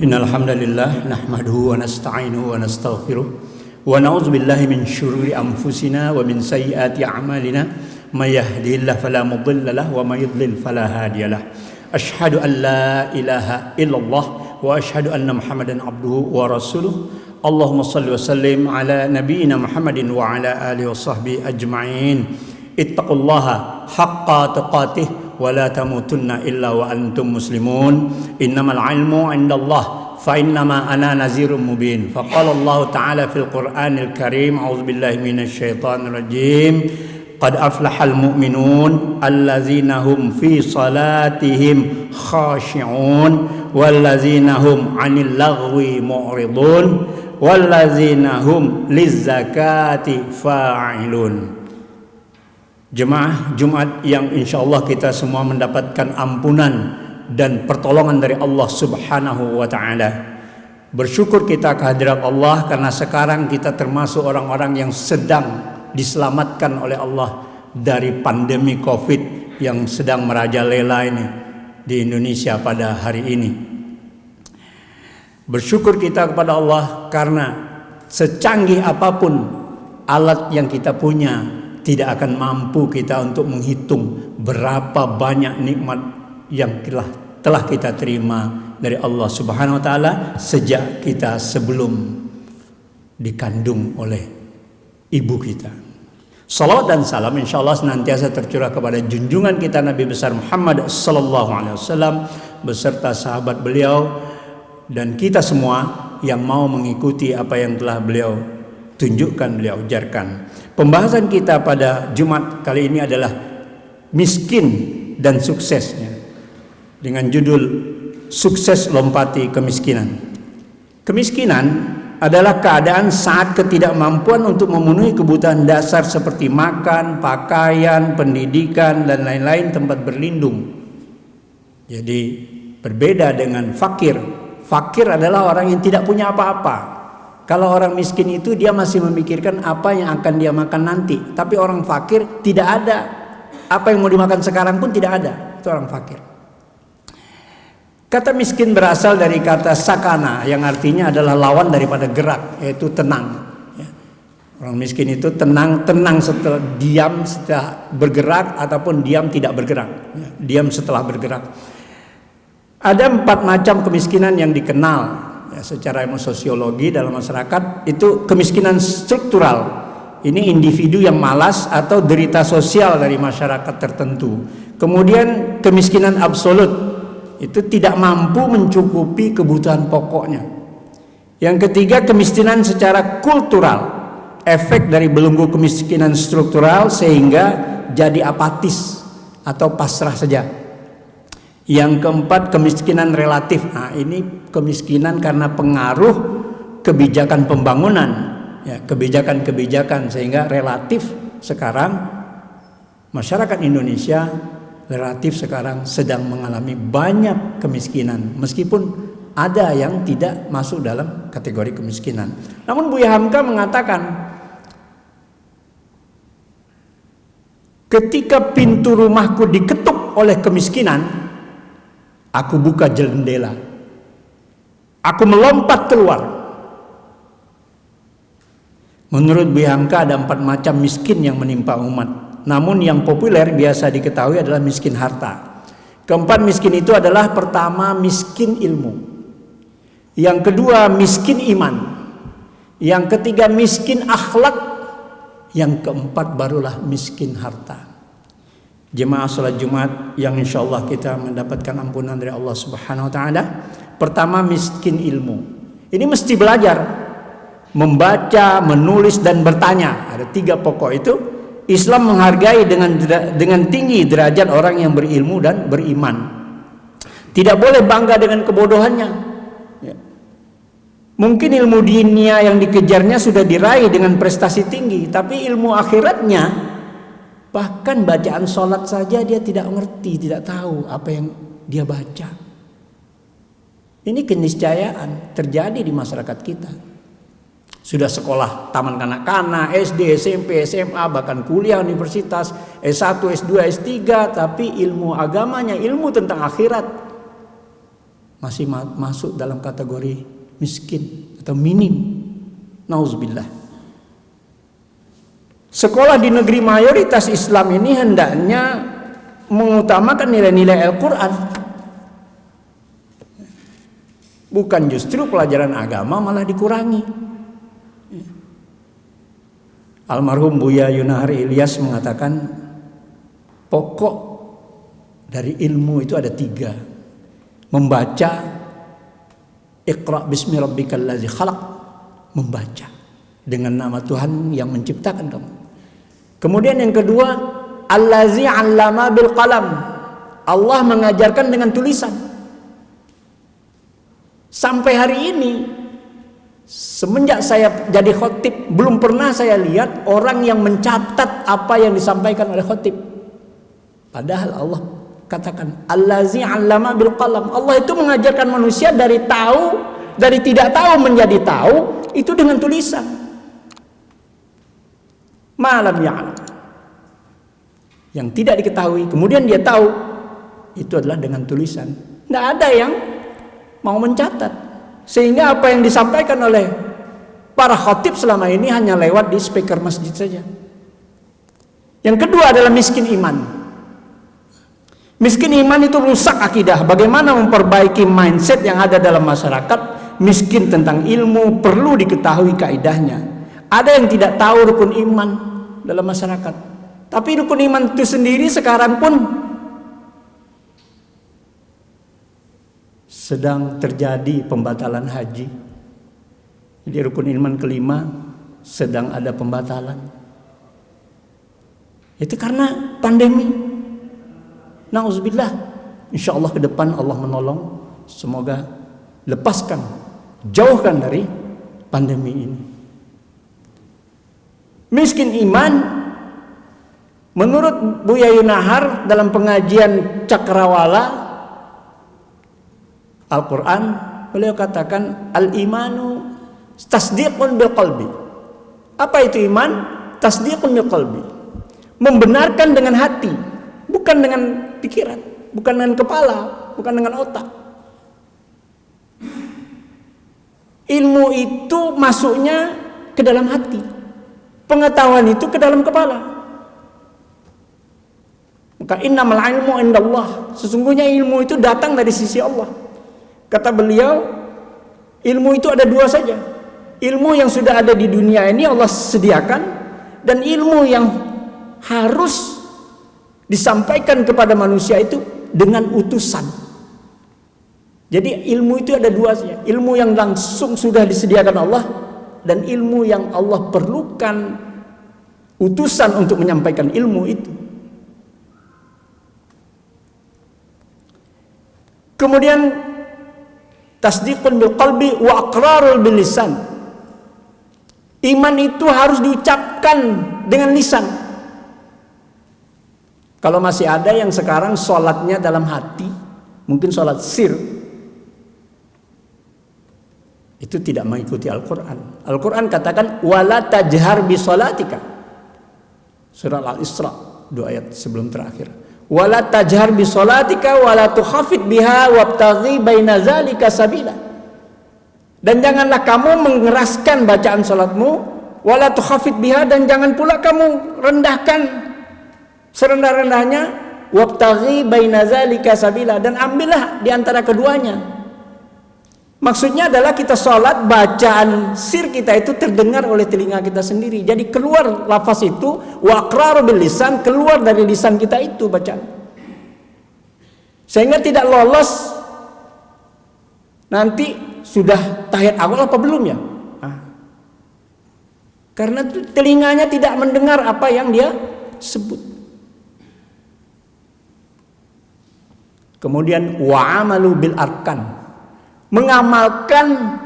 Innal hamdalillah nahmaduhu wa nasta'inuhu wa nastaghfiruh wa na'udzu billahi min syururi anfusina wa min sayyiati a'malina may yahdihillahu fala mudilla lahu wa may yudlil fala hadiyalah. Asyhadu an la ilaha illallah wa asyhadu anna Muhammadan abduhu wa rasuluh. Allahumma shalli wa sallim ala nabiyyina Muhammadin wa ala alihi wa sahbihi ajma'in. Ittaqullaha haqqa tuqatih wa la tamutunna illa wa antum muslimun. Innamal ilmu 'indallah fa innama ana nazirun mubin. Faqala Allah ta'ala fil Qur'anil Karim, a'udzu billahi minasy syaithanir rajim. Qad aflahal mu'minun allazina hum fi salatihim khashi'un wallazina hum 'anil lagwi mu'ridun wallazina hum lizzakati fa'ilun. Jemaah Jumat yang insyaallah kita semua mendapatkan ampunan dan pertolongan dari Allah Subhanahu wa taala. Bersyukur kita kehadirat Allah karena sekarang kita termasuk orang-orang yang sedang diselamatkan oleh Allah dari pandemi Covid yang sedang merajalela ini di Indonesia pada hari ini. Bersyukur kita kepada Allah karena secanggih apapun alat yang kita punya tidak akan mampu kita untuk menghitung berapa banyak nikmat yang telah kita terima dari Allah Subhanahu wa taala sejak kita sebelum dikandung oleh ibu kita. Salawat dan salam insyaallah senantiasa tercurah kepada junjungan kita Nabi besar Muhammad sallallahu alaihi wasallam beserta sahabat beliau dan kita semua yang mau mengikuti apa yang telah beliau tunjukkan, beliau ajarkan. Pembahasan kita pada Jumat kali ini adalah miskin dan suksesnya, dengan judul Sukses Lompati Kemiskinan. Kemiskinan adalah keadaan saat ketidakmampuan untuk memenuhi kebutuhan dasar seperti makan, pakaian, pendidikan, dan lain-lain, tempat berlindung. Jadi berbeda dengan fakir. Fakir adalah orang yang tidak punya apa-apa. Kalau orang miskin itu dia masih memikirkan apa yang akan dia makan nanti. Tapi orang fakir tidak ada. Apa yang mau dimakan sekarang pun tidak ada. Itu orang fakir. Kata miskin berasal dari kata sakana yang artinya adalah lawan daripada gerak, yaitu tenang. Orang miskin itu tenang setelah diam setelah bergerak ataupun diam tidak bergerak. Diam setelah bergerak. Ada 4 macam kemiskinan yang dikenal secara ilmu sosiologi dalam masyarakat. Itu kemiskinan struktural. Ini individu yang malas atau derita sosial dari masyarakat tertentu. Kemudian kemiskinan absolut. Itu tidak mampu mencukupi kebutuhan pokoknya. Yang ketiga kemiskinan secara kultural. Efek dari belenggu kemiskinan struktural sehingga jadi apatis atau pasrah saja. Yang keempat kemiskinan relatif. Nah, ini kemiskinan karena pengaruh kebijakan pembangunan, kebijakan-kebijakan sehingga relatif sekarang masyarakat Indonesia relatif sekarang sedang mengalami banyak kemiskinan meskipun ada yang tidak masuk dalam kategori kemiskinan. Namun Buya Hamka mengatakan ketika pintu rumahku diketuk oleh kemiskinan, aku buka jendela. Aku melompat keluar. Menurut Buya Hamka ada 4 macam miskin yang menimpa umat. Namun yang populer biasa diketahui adalah miskin harta. Keempat miskin itu adalah pertama miskin ilmu. Yang kedua miskin iman. Yang ketiga miskin akhlak. Yang keempat barulah miskin harta. Jemaah salat Jumat yang insyaallah kita mendapatkan ampunan dari Allah Subhanahu wa taala. Pertama miskin ilmu. Ini mesti belajar membaca, menulis dan bertanya. Ada 3 pokok itu. Islam menghargai dengan tinggi derajat orang yang berilmu dan beriman. Tidak boleh bangga dengan kebodohannya. Mungkin ilmu dunia yang dikejarnya sudah diraih dengan prestasi tinggi, tapi ilmu akhiratnya, bahkan bacaan sholat saja dia tidak mengerti, tidak tahu apa yang dia baca. Ini keniscayaan terjadi di masyarakat kita. Sudah sekolah taman kanak-kanak, SD, SMP, SMA, bahkan kuliah universitas, S1, S2, S3, tapi ilmu agamanya, ilmu tentang akhirat masih masuk dalam kategori miskin atau minim. Nauzubillah. Sekolah di negeri mayoritas Islam ini hendaknya mengutamakan nilai-nilai Al-Quran, bukan justru pelajaran agama malah dikurangi. Almarhum Buya Yunahar Ilyas mengatakan pokok dari ilmu itu ada 3. Membaca, Iqra bismi rabbikal ladzi khalaq, membaca dengan nama Tuhan yang menciptakan kamu. Kemudian yang kedua, allazi 'allama bil qalam, Allah mengajarkan dengan tulisan. Sampai hari ini semenjak saya jadi khotib belum pernah saya lihat orang yang mencatat apa yang disampaikan oleh khotib. Padahal Allah katakan allazi 'allama bil qalam. Allah itu mengajarkan manusia dari tidak tahu menjadi tahu itu dengan tulisan. Malam ya'lam. Yang tidak diketahui kemudian dia tahu itu adalah dengan tulisan. Tidak ada yang mau mencatat, sehingga apa yang disampaikan oleh para khatib selama ini hanya lewat di speaker masjid saja. Yang kedua adalah miskin iman. Miskin iman itu rusak akidah. Bagaimana memperbaiki mindset yang ada dalam masyarakat miskin tentang ilmu? Perlu diketahui kaidahnya. Ada yang tidak tahu rukun iman dalam masyarakat, tapi rukun iman itu sendiri sekarang pun sedang terjadi pembatalan haji. Jadi rukun iman kelima sedang ada pembatalan. Itu karena pandemi. Nauzubillah. Insyaallah ke depan Allah menolong. Semoga lepaskan, jauhkan dari pandemi ini. Miskin iman, menurut Buya Yunahar dalam pengajian Cakrawala Al-Quran, beliau katakan al-imanu tasdiqun bil qalbi. Apa itu iman? Tasdiqun bil qalbi, membenarkan dengan hati, bukan dengan pikiran, bukan dengan kepala, bukan dengan otak. Ilmu itu masuknya ke dalam hati, pengetahuan itu ke dalam kepala. Maka innamal ilmu indallah, sesungguhnya ilmu itu datang dari sisi Allah. Kata beliau, ilmu itu ada 2 saja. Ilmu yang sudah ada di dunia ini Allah sediakan, dan ilmu yang harus disampaikan kepada manusia itu dengan utusan. Jadi ilmu itu ada 2 saja. Ilmu yang langsung sudah disediakan Allah, dan ilmu yang Allah perlukan utusan untuk menyampaikan ilmu itu. Kemudian tasdiqun bil qalbi wa aqrarul bil lisan. Iman itu harus diucapkan dengan lisan. Kalau masih ada yang sekarang sholatnya dalam hati, mungkin sholat sir, itu tidak mengikuti Al-Quran. Al-Quran katakan wala tajhar bi sholatika, surah Al-Isra 2 ayat sebelum terakhir. Wala tajhar bi sholatika wala tukhafid biha wabtaghi baina zalika sabila. Dan janganlah kamu mengeraskan bacaan sholatmu, wala tukhafid biha, dan jangan pula kamu rendahkan serendah-rendahnya, wabtaghi baina zalika sabila, dan ambillah di antara keduanya. Maksudnya adalah kita sholat, bacaan sir kita itu terdengar oleh telinga kita sendiri. Jadi keluar lafaz itu, wa aqraru bil lisan, keluar dari lisan kita itu bacaan, sehingga tidak lolos nanti sudah tahiyat awal apa belum ya, karena telinganya tidak mendengar apa yang dia sebut. Kemudian wa'amalu bil arkan, mengamalkan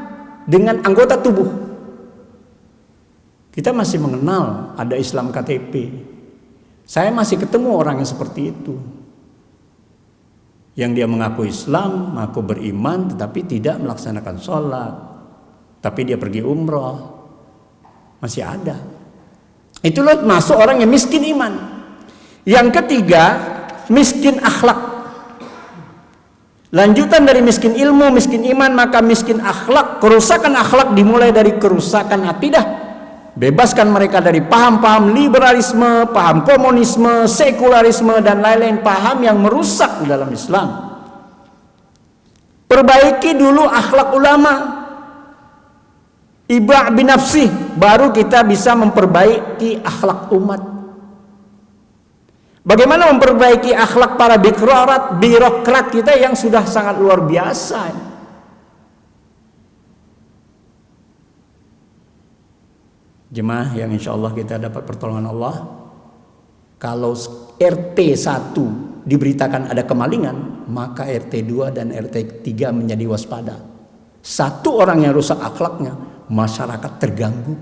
dengan anggota tubuh. Kita masih mengenal ada Islam KTP. Saya masih ketemu orang yang seperti itu, yang dia mengaku Islam, mengaku beriman, tetapi tidak melaksanakan sholat, tapi dia pergi umroh. Masih ada. Itu loh masuk orang yang miskin iman. Yang ketiga, miskin akhlak. Lanjutan dari miskin ilmu, miskin iman, maka miskin akhlak. Kerusakan akhlak dimulai dari kerusakan akidah. Bebaskan mereka dari paham-paham liberalisme, paham komunisme, sekularisme, dan lain-lain paham yang merusak dalam Islam. Perbaiki dulu akhlak ulama. Iba' binafsih, baru kita bisa memperbaiki akhlak umat. Bagaimana memperbaiki akhlak para birokrat kita yang sudah sangat luar biasa. Jemaah yang insya Allah kita dapat pertolongan Allah. Kalau RT 1 diberitakan ada kemalingan, maka RT 2 dan RT 3 menjadi waspada. Satu orang yang rusak akhlaknya, masyarakat terganggu.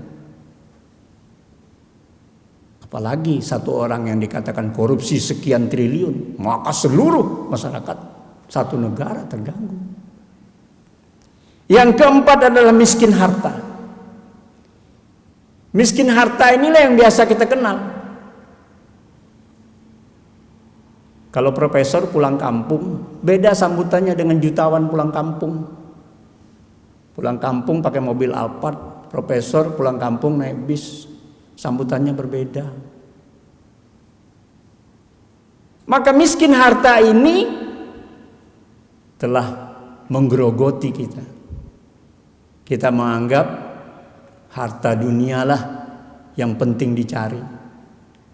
Apalagi satu orang yang dikatakan korupsi sekian triliun, maka seluruh masyarakat satu negara terganggu. Yang keempat adalah miskin harta. Miskin harta inilah yang biasa kita kenal. Kalau profesor pulang kampung, beda sambutannya dengan jutawan pulang kampung. Pulang kampung pakai mobil Alphard, profesor pulang kampung naik bis, sambutannya berbeda. Maka miskin harta ini telah menggerogoti kita. Kita menganggap harta dunialah yang penting dicari.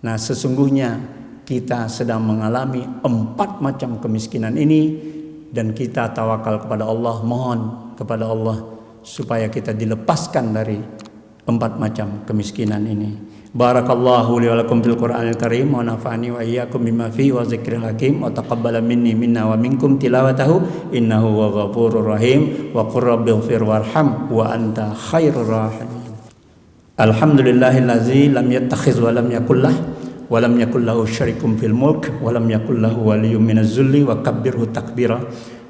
Nah, sesungguhnya kita sedang mengalami 4 macam kemiskinan ini, dan kita tawakal kepada Allah, mohon kepada Allah supaya kita dilepaskan dari 4 macam kemiskinan ini. Barakallahu li wa lakum fil Qur'anil Karim wa nafa'ani wa iyyakum bima fihi wa dzikril hakim wa taqabbala minna wa minkum tilawatahu innahu huwal ghafurur rahim wa qur rabbighfir warham wa anta khairur rahimin. Alhamdulillahillazi lam yattakhiz wa lam yakul wa lam yakul lahu syarikun fil mulk wa lam yakul lahu waliyyun minaz zulli wa kabbirhu takbira.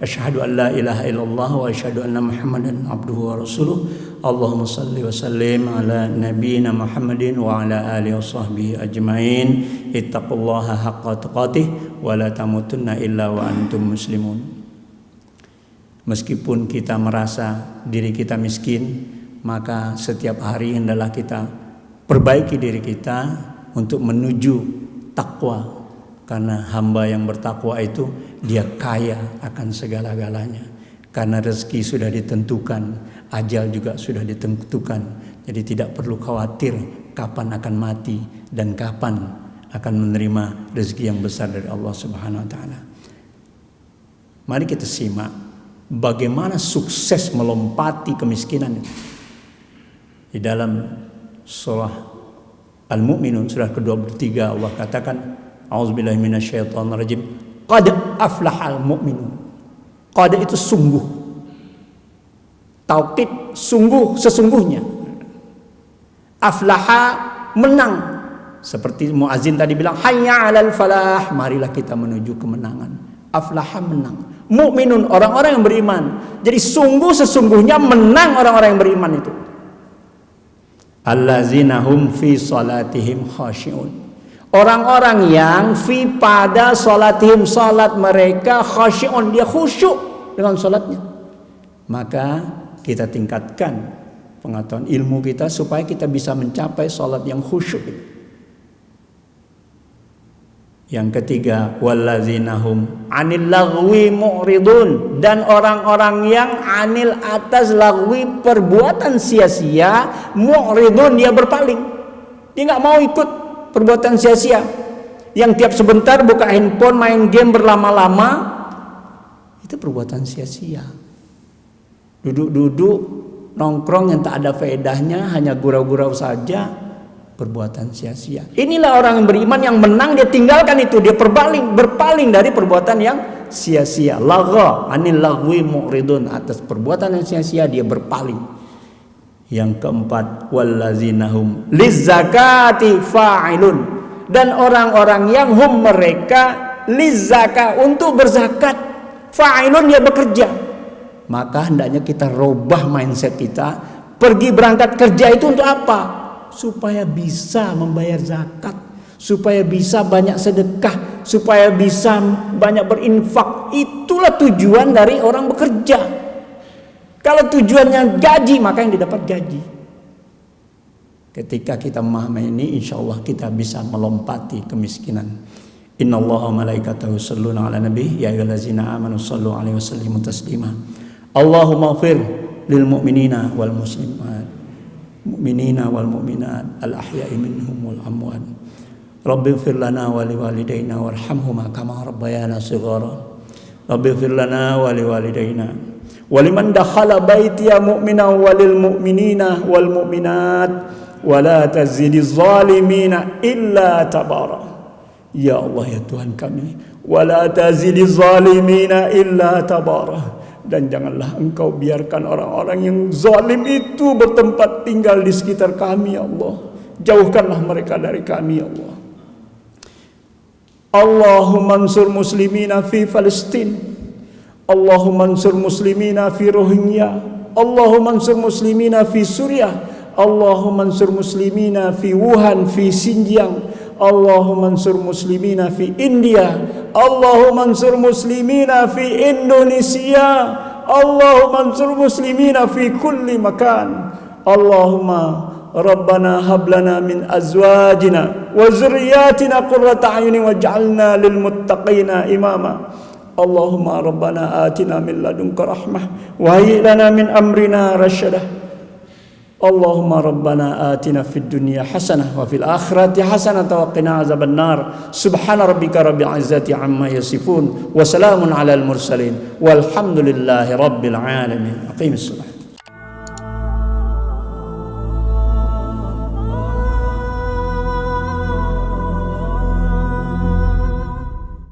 Asyhadu an la ilaha illallah wa asyhadu anna Muhammadan abduhu wa rasuluh. Allahumma salli wa sallim ala nabiyyina Muhammadin wa ala alihi wa sahbihi ajmain. Ittaqullaha haqqa tuqatih wa la tamutunna illa wa antum muslimun. Meskipun kita merasa diri kita miskin, maka setiap hari hendaklah kita perbaiki diri kita untuk menuju takwa. Karena hamba yang bertakwa itu dia kaya akan segala-galanya. Karena rezeki sudah ditentukan, ajal juga sudah ditentukan. Jadi tidak perlu khawatir kapan akan mati dan kapan akan menerima rezeki yang besar dari Allah Subhanahu wa taala. Mari kita simak bagaimana sukses melompati kemiskinan. Di dalam surah Al-Mu'minun surah ke-23 Allah katakan, A'udzubillahi minasyaitonir rajim. Qad aflahal mu'minun. Qad itu sungguh. Taukid sungguh, sesungguhnya. Aflaha menang. Seperti muazin tadi bilang, hayya 'alal falah, marilah kita menuju kemenangan. Aflaha menang. Mu'minun orang-orang yang beriman. Jadi sungguh sesungguhnya menang orang-orang yang beriman itu. Allazina hum fi salatihim khashi'un. Orang-orang yang fi pada salatihim, salat mereka khashi'un, dia khusyuk dengan salatnya. Maka kita tingkatkan pengetahuan ilmu kita supaya kita bisa mencapai salat yang khusyuk. Yang ketiga, wallazina hum 'anil lagwi mu'ridun, dan orang-orang yang anil atas lagwi perbuatan sia-sia, mu'ridun dia berpaling. Dia enggak mau ikut perbuatan sia-sia. Yang tiap sebentar buka handphone, main game berlama-lama, itu perbuatan sia-sia. Duduk-duduk nongkrong yang tak ada faedahnya, hanya gurau-gurau saja, perbuatan sia-sia. Inilah orang yang beriman yang menang, dia tinggalkan itu, dia berpaling dari perbuatan yang sia-sia. Lagha anil lagwi mu'ridun, atas perbuatan yang sia-sia dia berpaling. Yang keempat, wallazinahum lizzakati fa'ilun, dan orang-orang yang hum mereka lizzaka untuk berzakat, fa'ilun dia bekerja. Maka hendaknya kita robah mindset kita. Pergi berangkat kerja itu untuk apa? Supaya bisa membayar zakat, supaya bisa banyak sedekah, supaya bisa banyak berinfak, Itulah tujuan dari orang bekerja. Kalau tujuannya gaji, maka yang didapat gaji. Ketika kita memahami ini, insya Allah kita bisa melompati kemiskinan. Inna Allah wa malaikatahu yusholluna ala nabi ya ayyuhallazina amanu shollu alaihi wasallimu taslima. Allahumma ighfir lil mu'minina wal muslimat, mu'minina wal mu'minat, al ahya'i minhum wal amwat. Rabbi ighfir lana wa liwalidayna warhamhuma kama rabbayana shighara. Rabbi ighfir lana wa liwalidayna wa liman dakhala baitiya mu'minan walil mu'minina wal mu'minat wa la tazidiz zalimina illa tabara. Ya Allah ya Tuhan kami, wa la tazidiz zalimina illa tabara. Dan janganlah Engkau biarkan orang-orang yang zalim itu bertempat tinggal di sekitar kami ya Allah. Jauhkanlah mereka dari kami ya Allah. Allahumma ansur muslimina fi Palestin, Allahumma ansur muslimina fi Rohingya, Allahumma ansur muslimina fi Suriah, Allahumma ansur muslimina fi Wuhan fi Xinjiang, Allahumma ansur muslimina fi India, Allahumma ansur muslimina fi Indonesia, Allahumma ansur muslimina fi kulli makan. Allahumma Rabbana hablana min azwajina wa zurriyatina qurrata a'yunin waj'alna lil muttaqina imama. Allahumma Rabbana atina min ladunka rahmah wa hayyi lana min amrina rasyada. Allahumma Rabbana atina fid dunya hasanah wa fil akhirati hasanah wa qina azabannar. Subhana rabbika rabbil izzati amma yasifun wa salamun alal mursalin walhamdulillahi rabbil alamin. Aqimis salat.